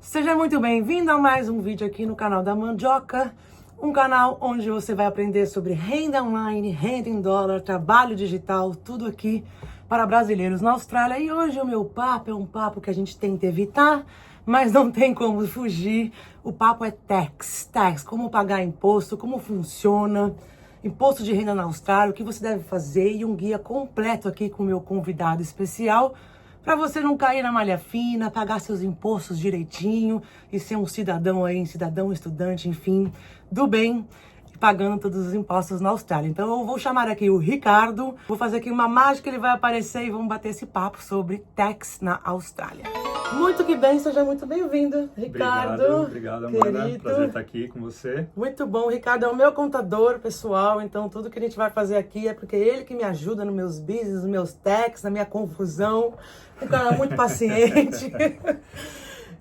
Seja muito bem-vindo a mais um vídeo aqui no canal da Mandioca, um canal onde você vai aprender sobre renda online, renda em dólar, trabalho digital, tudo aqui para brasileiros na Austrália. E hoje o meu papo é um papo que a gente tenta evitar, mas não tem como fugir. O papo é tax, como pagar imposto, como funciona, imposto de renda na Austrália, o que você deve fazer e um guia completo aqui com o meu convidado especial, para você não cair na malha fina, pagar seus impostos direitinho e ser um cidadão aí, cidadão, estudante, enfim, do bem, pagando todos os impostos na Austrália. Então eu vou chamar aqui o Ricardo, vou fazer aqui uma mágica, ele vai aparecer e vamos bater esse papo sobre tax na Austrália. Muito que bem, seja muito bem-vindo, Ricardo. Obrigado, Amanda. Querido. Prazer estar aqui com você. Muito bom, o Ricardo é o meu contador pessoal, então tudo que a gente vai fazer aqui é porque ele que me ajuda nos meus business, nos meus tax, na minha confusão. Um cara muito paciente.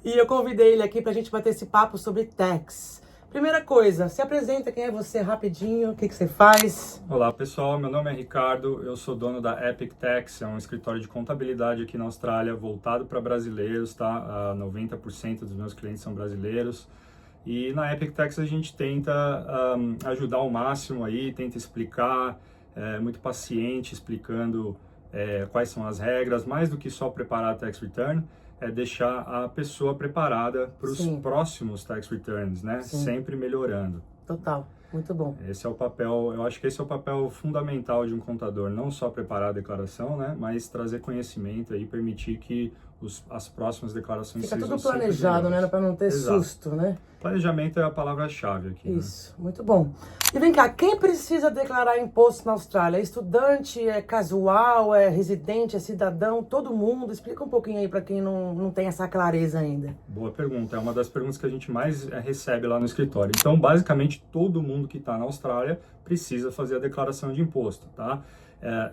E eu convidei ele aqui pra gente bater esse papo sobre tax. Primeira coisa, se apresenta, quem é você rapidinho, o que você faz? Olá, pessoal. Meu nome é Ricardo, eu sou dono da Epic Tax, é um escritório de contabilidade aqui na Austrália, voltado para brasileiros, tá? 90% dos meus clientes são brasileiros. E na Epic Tax a gente tenta ajudar ao máximo aí, tenta explicar, muito paciente, explicando quais são as regras, mais do que só preparar a tax return, é deixar a pessoa preparada para os próximos tax returns, né? Sim. Sempre melhorando. Total, muito bom. Esse é o papel, eu acho que esse é o papel fundamental de um contador, não só preparar a declaração, né? Mas trazer conhecimento e permitir que as próximas declarações Fica sejam tudo planejado, né? Para não ter Exato. susto, né? Planejamento é a palavra-chave aqui. Isso, muito bom. E vem cá, quem precisa declarar imposto na Austrália? É estudante, é casual, é residente, é cidadão, todo mundo? Explica um pouquinho aí para quem não tem essa clareza ainda. Boa pergunta, é uma das perguntas que a gente mais recebe lá no escritório. Então, basicamente, todo mundo que está na Austrália precisa fazer a declaração de imposto, tá?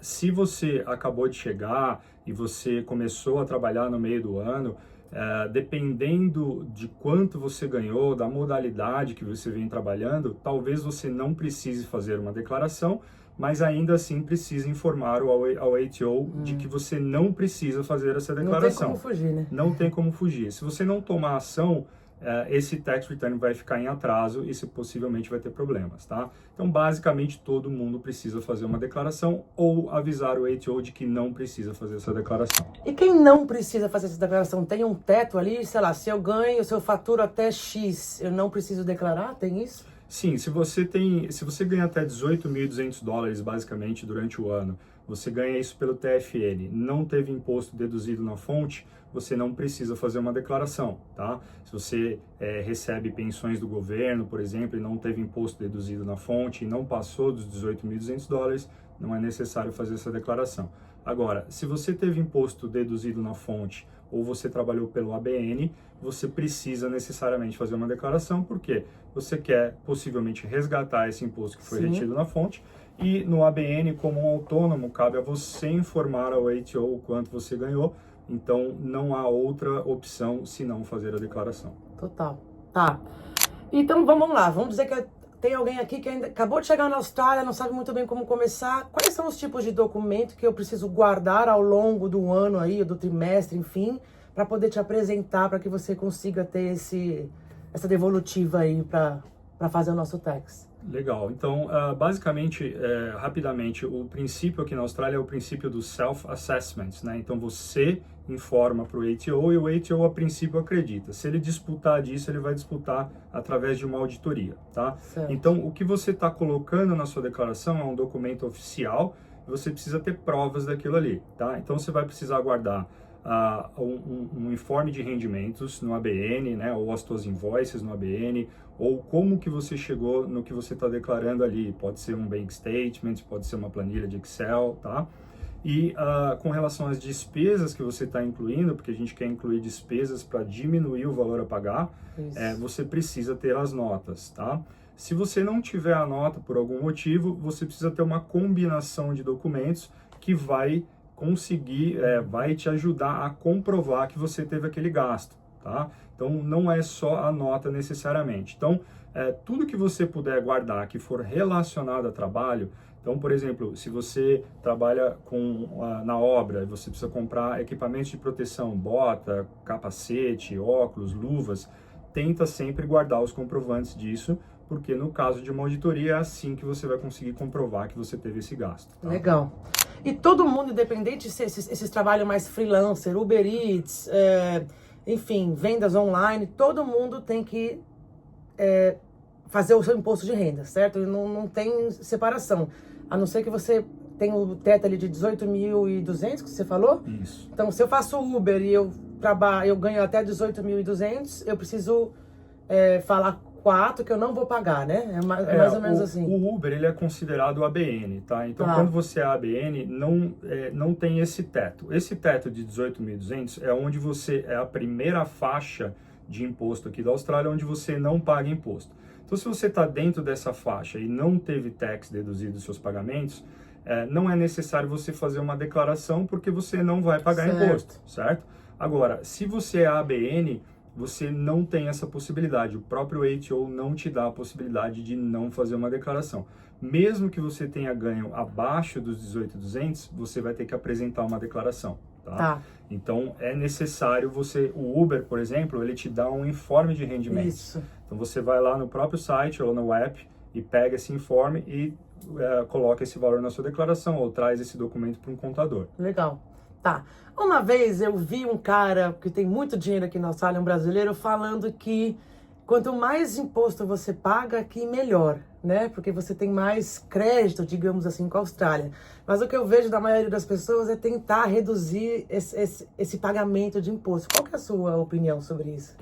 Se você acabou de chegar e você começou a trabalhar no meio do ano, dependendo de quanto você ganhou, da modalidade que você vem trabalhando, talvez você não precise fazer uma declaração, mas ainda assim precisa informar ao ATO de que você não precisa fazer essa declaração. Não tem como fugir, né? Não tem como fugir. Se você não tomar ação, esse tax return vai ficar em atraso e você possivelmente vai ter problemas, tá? Então, basicamente, todo mundo precisa fazer uma declaração ou avisar o ATO de que não precisa fazer essa declaração. E quem não precisa fazer essa declaração, tem um teto ali? Sei lá, se eu ganho, se eu faturo até X, eu não preciso declarar? Tem isso? Sim, se você ganha até $18.200 basicamente durante o ano, você ganha isso pelo TFN, não teve imposto deduzido na fonte, você não precisa fazer uma declaração, tá? Se você recebe pensões do governo, por exemplo, e não teve imposto deduzido na fonte e não passou dos $18.200, não é necessário fazer essa declaração. Agora, se você teve imposto deduzido na fonte ou você trabalhou pelo ABN, você precisa necessariamente fazer uma declaração, porque você quer possivelmente resgatar esse imposto que foi retido na fonte, e no ABN, como um autônomo, cabe a você informar ao ATO o quanto você ganhou, então não há outra opção senão fazer a declaração. Total. Tá. Então vamos lá, vamos dizer que tem alguém aqui que ainda acabou de chegar na Austrália, não sabe muito bem como começar. Quais são os tipos de documento que eu preciso guardar ao longo do ano aí, do trimestre, enfim, para poder te apresentar, para que você consiga ter essa devolutiva aí para fazer o nosso tax? Legal. Então, basicamente, rapidamente, o princípio aqui na Austrália é o princípio do self-assessment, né? Então, você informa para o ATO e o ATO, a princípio, acredita. Se ele disputar disso, ele vai disputar através de uma auditoria, tá? Certo. Então, o que você está colocando na sua declaração é um documento oficial, você precisa ter provas daquilo ali, tá? Então, você vai precisar guardar um informe de rendimentos no ABN, né, ou as suas invoices no ABN, ou como que você chegou no que você está declarando ali. Pode ser um bank statement, pode ser uma planilha de Excel, tá? E com relação às despesas que você está incluindo, porque a gente quer incluir despesas para diminuir o valor a pagar, você precisa ter as notas, tá? Se você não tiver a nota por algum motivo, você precisa ter uma combinação de documentos que vai conseguir, vai te ajudar a comprovar que você teve aquele gasto, tá? Então, não é só a nota necessariamente. Então, tudo que você puder guardar que for relacionado a trabalho, então, por exemplo, se você trabalha na obra, você precisa comprar equipamentos de proteção, bota, capacete, óculos, luvas, tenta sempre guardar os comprovantes disso, porque no caso de uma auditoria é assim que você vai conseguir comprovar que você teve esse gasto. Tá? Legal. E todo mundo, independente se esses trabalhos mais freelancer, Uber Eats, enfim, vendas online, todo mundo tem que fazer o seu imposto de renda, certo? Não tem separação. A não ser que você tenha o teto ali de 18.200, que você falou. Isso. Então, se eu faço Uber e eu ganho até 18.200, eu preciso falar 4 que eu não vou pagar, né? É mais ou menos assim. O Uber, ele é considerado ABN, tá? Então, quando você é ABN, não tem esse teto. Esse teto de 18.200 é onde é a primeira faixa de imposto aqui da Austrália, onde você não paga imposto. Então, se você está dentro dessa faixa e não teve tax deduzido dos seus pagamentos, não é necessário você fazer uma declaração, porque você não vai pagar imposto, certo? Agora, se você é ABN, você não tem essa possibilidade. O próprio ATO não te dá a possibilidade de não fazer uma declaração. Mesmo que você tenha ganho abaixo dos 18.200, você vai ter que apresentar uma declaração. Tá? Então, é necessário o Uber, por exemplo, ele te dá um informe de rendimento. Isso. Então, você vai lá no próprio site ou no app e pega esse informe e coloca esse valor na sua declaração ou traz esse documento para um contador. Legal. Tá. Uma vez eu vi um cara que tem muito dinheiro aqui na Austrália, um brasileiro, falando que quanto mais imposto você paga, aqui melhor, né? Porque você tem mais crédito, digamos assim, com a Austrália. Mas o que eu vejo da maioria das pessoas é tentar reduzir esse pagamento de imposto. Qual que é a sua opinião sobre isso?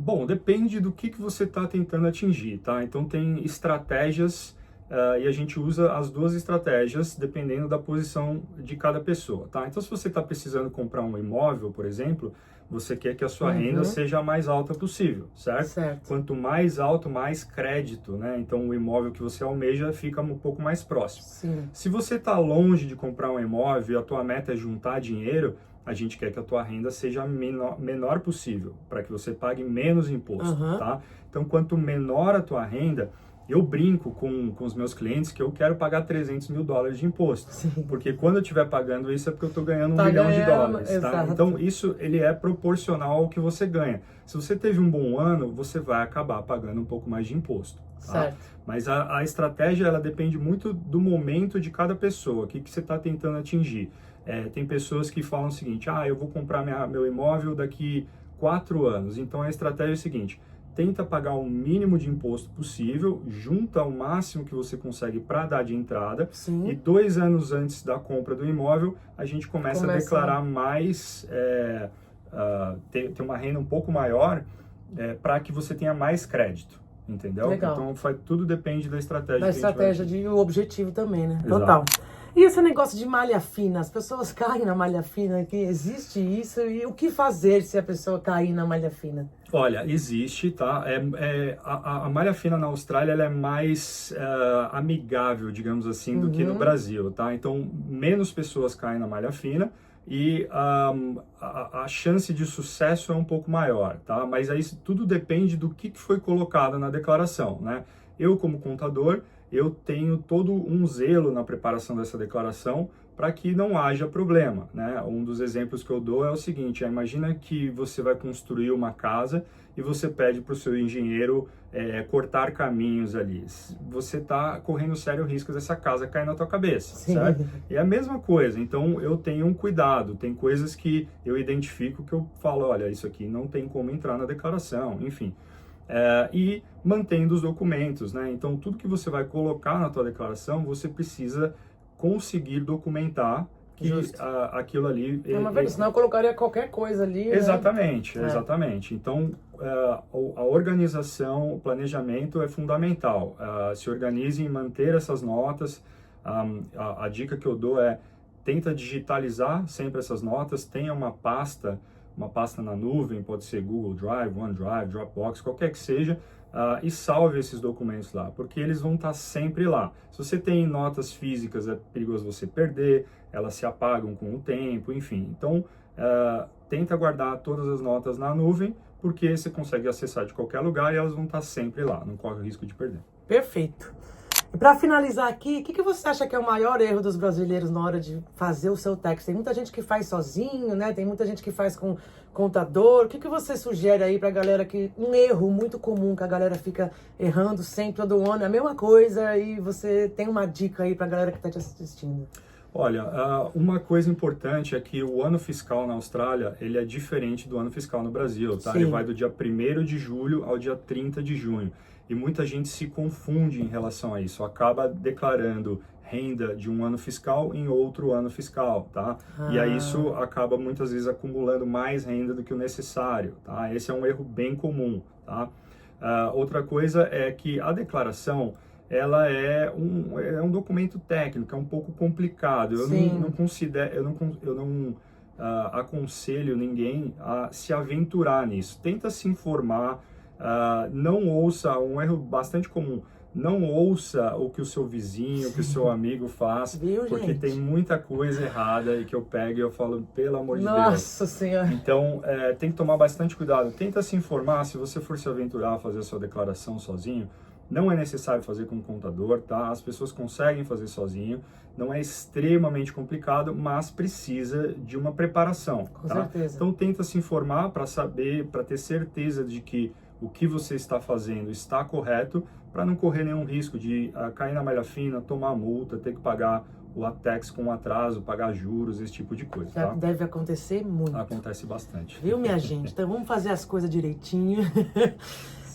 Bom, depende do que você está tentando atingir, tá? Então tem estratégias e a gente usa as duas estratégias dependendo da posição de cada pessoa, tá? Então, se você está precisando comprar um imóvel, por exemplo, você quer que a sua renda seja a mais alta possível, certo? Quanto mais alto, mais crédito, né? Então, o imóvel que você almeja fica um pouco mais próximo. Sim. Se você está longe de comprar um imóvel e a tua meta é juntar dinheiro, a gente quer que a tua renda seja menor possível, para que você pague menos imposto, tá? Então, quanto menor a tua renda, eu brinco com os meus clientes que eu quero pagar $300 mil de imposto. Sim. Porque quando eu estiver pagando isso é porque eu estou ganhando $1 milhão, tá? Então, isso ele é proporcional ao que você ganha. Se você teve um bom ano, você vai acabar pagando um pouco mais de imposto. Tá? Certo. Mas a estratégia, ela depende muito do momento de cada pessoa. O que você está tentando atingir? Tem pessoas que falam o seguinte, eu vou comprar meu imóvel daqui 4 anos. Então, a estratégia é a seguinte: tenta pagar o mínimo de imposto possível, junta o máximo que você consegue para dar de entrada. Sim. E 2 anos antes da compra do imóvel, a gente começa a declarar mais, ter uma renda um pouco maior para que você tenha mais crédito, entendeu? Legal. Então, tudo depende da estratégia. Da estratégia e o objetivo também, né? Exato. Total. E esse negócio de malha fina, as pessoas caem na malha fina, que existe isso, e o que fazer se a pessoa cair na malha fina? Olha, existe, tá? A malha fina na Austrália ela é mais amigável, digamos assim, do que no Brasil, tá? Então, menos pessoas caem na malha fina e a chance de sucesso é um pouco maior, tá? Mas aí tudo depende do que foi colocado na declaração, né? Eu, como contador, eu tenho todo um zelo na preparação dessa declaração para que não haja problema, né? Um dos exemplos que eu dou é o seguinte: imagina que você vai construir uma casa e você pede para o seu engenheiro cortar caminhos ali. Você está correndo sério risco dessa casa cair na tua cabeça, certo? E é a mesma coisa. Então, eu tenho um cuidado. Tem coisas que eu identifico que eu falo, olha, isso aqui não tem como entrar na declaração, enfim. E mantendo os documentos, né? Então, tudo que você vai colocar na tua declaração, você precisa conseguir documentar que aquilo ali... Senão eu colocaria qualquer coisa ali. Exatamente, né? Exatamente. Então, a organização, o planejamento é fundamental. Se organize em manter essas notas. A dica que eu dou é: tenta digitalizar sempre essas notas, tenha uma pasta na nuvem, pode ser Google Drive, OneDrive, Dropbox, qualquer que seja, e salve esses documentos lá, porque eles vão estar sempre lá. Se você tem notas físicas, é perigoso você perder, elas se apagam com o tempo, enfim. Então, tenta guardar todas as notas na nuvem, porque você consegue acessar de qualquer lugar e elas vão estar sempre lá, não corre o risco de perder. Perfeito. E para finalizar aqui, o que você acha que é o maior erro dos brasileiros na hora de fazer o seu tax? Tem muita gente que faz sozinho, né? Tem muita gente que faz com contador. O que você sugere aí pra galera que... Um erro muito comum que a galera fica errando sempre, todo ano, é a mesma coisa, e você tem uma dica aí pra galera que tá te assistindo? Olha, uma coisa importante é que o ano fiscal na Austrália, ele é diferente do ano fiscal no Brasil, tá? Sim. Ele vai do dia 1º de julho ao dia 30 de junho. E muita gente se confunde em relação a isso, acaba declarando renda de um ano fiscal em outro ano fiscal, tá? E aí isso acaba muitas vezes acumulando mais renda do que o necessário, tá? Esse é um erro bem comum, tá? Outra coisa é que a declaração, ela é um documento técnico, é um pouco complicado. Eu não considero, eu não aconselho ninguém a se aventurar nisso. Tenta se informar. Não ouça, um erro bastante comum, não ouça o que o seu vizinho, o que o seu amigo faz, porque gente? tem muita coisa errada e que eu pego e eu falo, pelo amor de Deus. Nossa Senhora! Então, tem que tomar bastante cuidado. Tenta se informar, se você for se aventurar a fazer a sua declaração sozinho, não é necessário fazer com um contador, tá? As pessoas conseguem fazer sozinho, não é extremamente complicado, mas precisa de uma preparação, Com tá? certeza. Então, tenta se informar para saber, para ter certeza de que o que você está fazendo está correto, para não correr nenhum risco de cair na malha fina, tomar multa, ter que pagar o tax com atraso, pagar juros, esse tipo de coisa, Já tá? deve acontecer muito. Acontece bastante. Viu, minha gente? Então vamos fazer as coisas direitinho.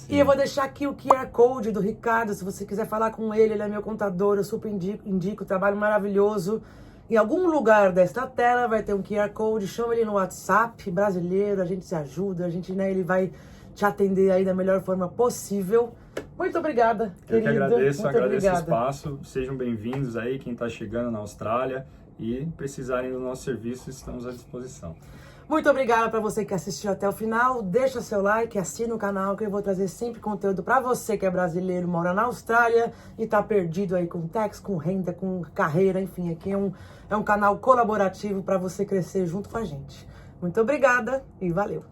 E eu vou deixar aqui o QR Code do Ricardo, se você quiser falar com ele, ele é meu contador, eu super indico, trabalho maravilhoso. Em algum lugar desta tela vai ter um QR Code, chama ele no WhatsApp, brasileiro, a gente se ajuda, a gente, né, ele vai te atender aí da melhor forma possível. Muito obrigada, querido. Eu que agradeço, Muito agradeço o obrigada. espaço. Sejam bem-vindos aí, quem está chegando na Austrália, e precisarem do nosso serviço, estamos à disposição. Muito obrigada para você que assistiu até o final. Deixa seu like, assina o canal que eu vou trazer sempre conteúdo para você que é brasileiro, mora na Austrália e tá perdido aí com tax, com renda, com carreira, enfim, aqui é um canal colaborativo para você crescer junto com a gente. Muito obrigada e valeu!